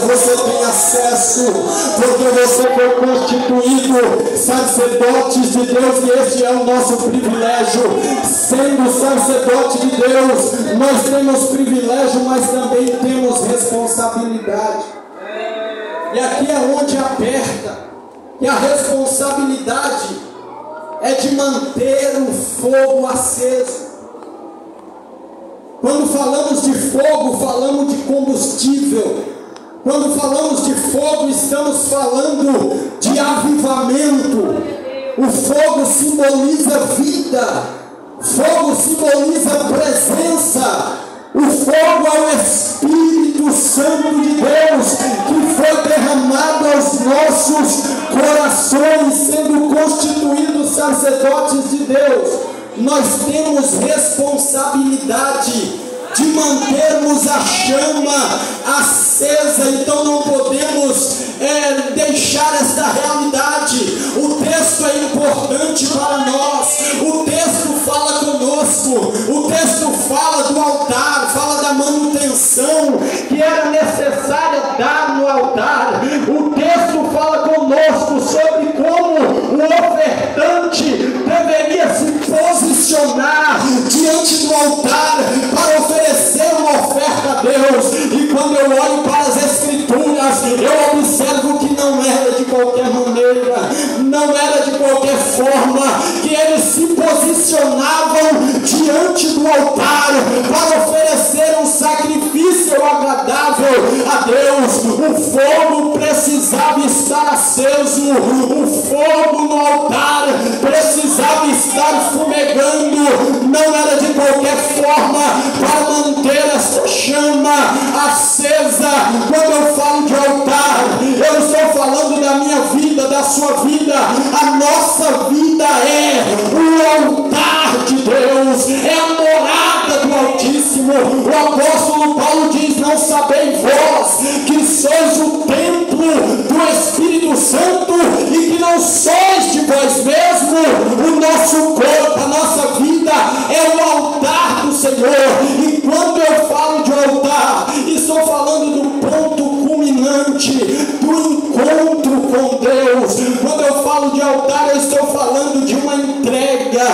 você tem acesso, porque você foi constituído sacerdotes de Deus, e esse é o nosso privilégio. Sendo sacerdote de Deus, nós temos privilégio, mas também temos responsabilidade. E aqui é onde aperta, e a responsabilidade é de manter o fogo aceso. Quando falamos de fogo, falamos de combustível. Quando falamos de fogo, estamos falando de avivamento. O fogo simboliza vida. Fogo simboliza presença. O fogo é o Espírito Santo de Deus que foi derramado aos nossos corações, sendo constituídos sacerdotes de Deus. Nós temos responsabilidade de mantermos a chama acesa, então não podemos deixar esta realidade. O texto é importante para nós, o texto fala conosco, o texto fala do altar, fala da manutenção que era necessária dar no altar. O texto fala conosco sobre como o ofertante deveria se posicionar diante do altar para oferecer uma oferta a Deus. E quando eu olho para as Escrituras, eu observo que não era de qualquer maneira, não era de qualquer forma que eles se posicionavam diante do altar para oferecer um sacrifício agradável a Deus. O fogo precisava estar aceso, o fogo no altar precisava estar fumegando, não era de qualquer forma para manter essa chama acesa. Quando eu falo de altar, eu estou falando da minha vida, da sua vida. A nossa vida é o altar de Deus, é a morada do Altíssimo. O apóstolo Paulo diz: não sabeis vós que sois o templo do Espírito Santo e que não sois de vós mesmo. O nosso corpo, a nossa vida é o altar do Senhor. E quando eu falo de altar, estou falando do ponto culminante do encontro com Deus. Quando eu falo de altar, eu estou falando de uma entrega.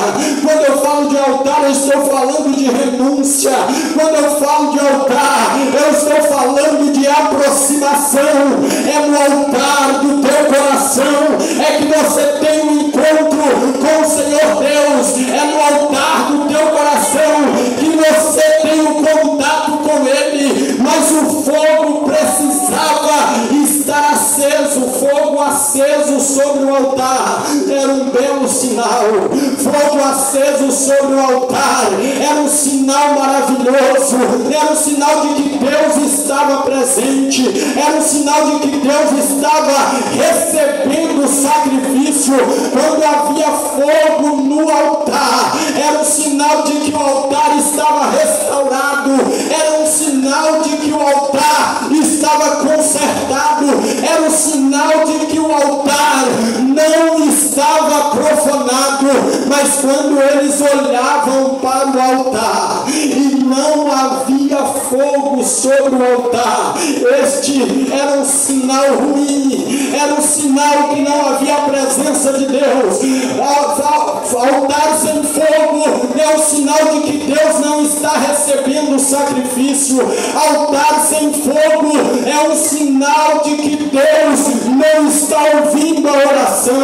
Quando eu falo de altar, eu estou falando de renúncia. Quando eu falo de altar, eu estou falando de aproximação. É no altar do teu coração é que você tem um encontro com o Senhor Deus. É no altar do teu coração que você tem um contato com Ele. Mas o fogo precisava estar aceso. Fogo aceso sobre o altar era um belo sinal. Fogo aceso sobre o altar era um sinal maravilhoso. Era um sinal de que Deus estava presente. Era um sinal de que Deus estava recebendo o sacrifício. Quando havia fogo no altar, era um sinal de que o altar estava restaurado. Era um sinal de que o altar estava consertado. Era um sinal de que o altar não estava profanado. Mas quando eles olhavam para o altar e não havia fogo sobre o altar, este era um sinal ruim, era um sinal que não havia a presença de Deus. Altar sem fogo é um sinal de que Deus não está recebendo o sacrifício. Altar sem fogo é um sinal de que Deus não está ouvindo a oração.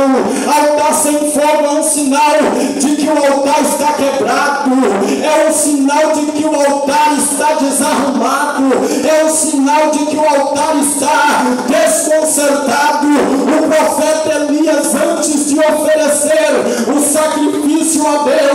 Altar sem fogo é um sinal de que o altar está quebrado. É um sinal de que o altar está desarrumado. É um sinal de que o altar está desconcertado. O profeta Elias, antes de oferecer o sacrifício a Deus,